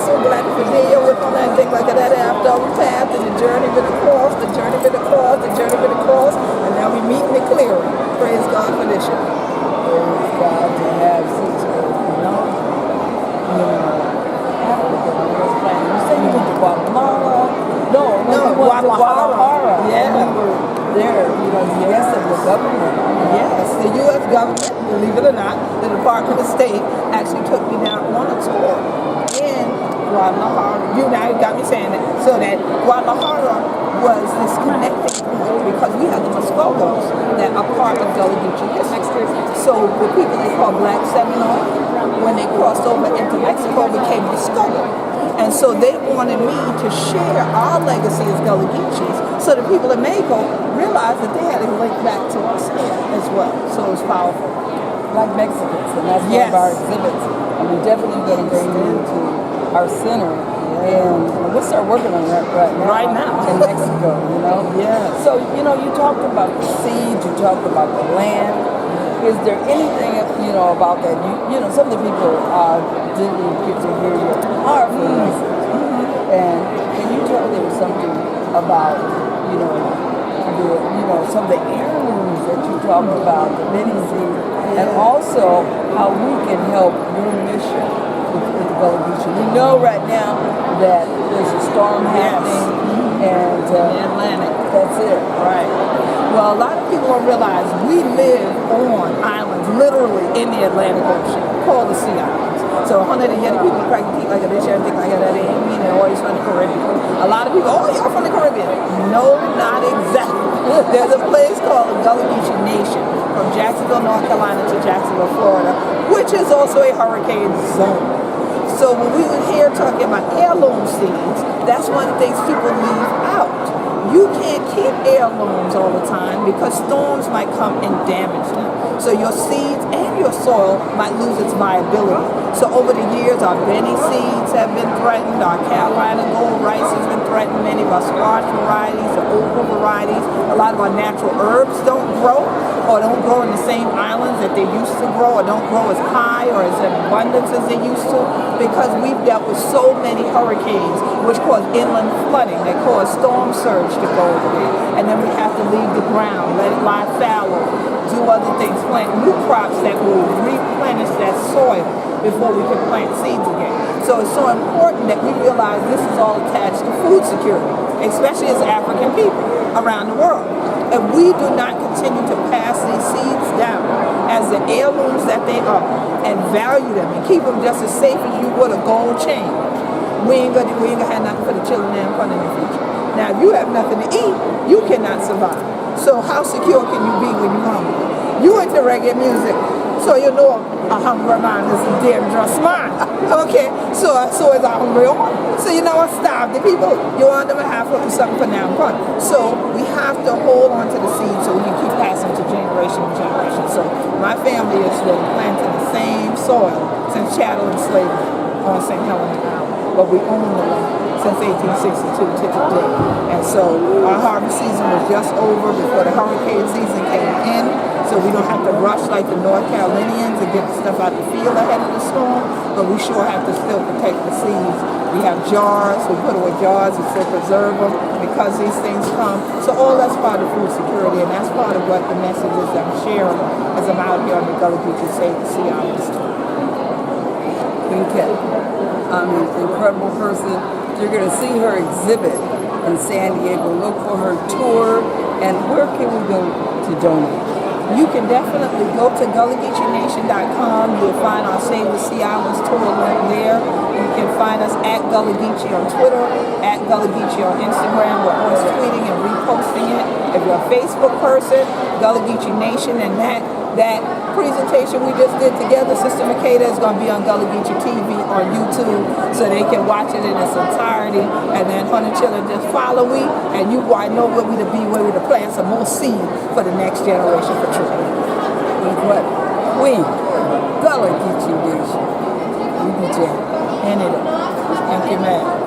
so glad to be here with them and things like that after we passed and the journey been across, the journey been across, the journey been across, and now we meet in the clearing. Praise God for this year. Praise God to have such a Africa. You say you went to Guatemala? No, Guadalajara. Yeah. And we were there, yes, of the government. Yes, the U.S. government, believe it or not, the Department of State actually took me down on a tour in Guadalajara. You now got me saying it. So that Guadalajara was this connecting point because we have the Muskogos that are part of Gullah Geechee history. So the people they call Black Seminole, when they crossed over into Mexico, became Muskogo. And so they wanted me to share our legacy as Gullah Geechees so the people in Mexico realized that they had a link back to us here as well. So it was powerful. Like Mexicans, and that's one of our exhibits. And we're definitely going to bring you to our center. And we'll start working on that right now in Mexico, Yeah. So, you talked about the seeds, you talked about the land. Is there anything, about that? Some of the people didn't get to hear your heart, for instance. And can you tell them something about, some of the heirlooms that you talked about, the many seeds, and also how we can help your mission with Gullah Geechee? We know right now that there's a storm happening, and the Atlantic. that's it. Right. Well, a lot of people don't realize we live on islands, literally in the Atlantic Ocean, called the Sea Islands. So 100 of the people practically like this and think like that, they ain't mean they're always from the Caribbean. A lot of people, oh, you're from the Caribbean. No, not exactly. There's a place called the Gullah Geechee Nation from Jacksonville, North Carolina to Jacksonville, Florida, which is also a hurricane zone. So when we were here talking about heirloom seeds, that's one of the things people leave out. You can't keep heirlooms all the time because storms might come and damage them. So your seeds and your soil might lose its viability. So over the years, our Benny seeds have been threatened, our Carolina gold rice has been threatened, many of our squash varieties, the okra varieties, a lot of our natural herbs don't grow or don't grow in the same islands that they used to grow or don't grow as high or as in abundance as they used to because we've dealt with so many hurricanes which cause inland flooding, that cause storm surge to go over there. And then we have to leave the ground, let it lie fallow, do other things, plant new crops that will replenish that soil before we can plant seeds again. So it's so important that we realize this is all attached to food security, especially as African people around the world. And we do not continue to pass these seeds down as the heirlooms that they are and value them and keep them just as safe as you would a gold chain. We ain't gonna have nothing for the children and fun in the future. Now, if you have nothing to eat, you cannot survive. So how secure can you be when you're hungry? You into reggae music, so you know a hungry man is a dangerous man. Okay, so is a hungry woman. So you know what, starve the people. You want them to have something for now and fun. So we have to hold on to the seeds so we can keep passing to generation to generation. So my family has been planting the same soil since chattel and slavery on St. Helena Island. But we own the land since 1862 to today. And so our harvest season was just over before the hurricane season came in. So we don't have to rush like the North Carolinians and get the stuff out the field ahead of the storm, but we sure have to still protect the seeds. We have jars, we put away jars, we still preserve them because these things come. So all that's part of food security, and that's part of what the message is I'm sharing as I'm out here on the Gullah Geechee Save the Sea Islands. Quet, an incredible person. You're going to see her exhibit in San Diego. Look for her tour. And where can we go to donate? You can definitely go to GullahGeecheeNation.com. You'll find our Save the Sea Islands tour link there. You can find us at Gullah Geechee on Twitter, at Gullah Geechee on Instagram. We're always tweeting and reposting it. If you're a Facebook person, Gullah Geechee Nation, and that presentation we just did together, Sister Makeda, is going to be on Gullah Geechee TV on YouTube, so they can watch it in its entirety. And then honey children, just follow me, and you know where we to be, where we to plant some more seed for the next generation for children. We, Gullah Geechee Nation, we be jamming. And it is. Thank you, man.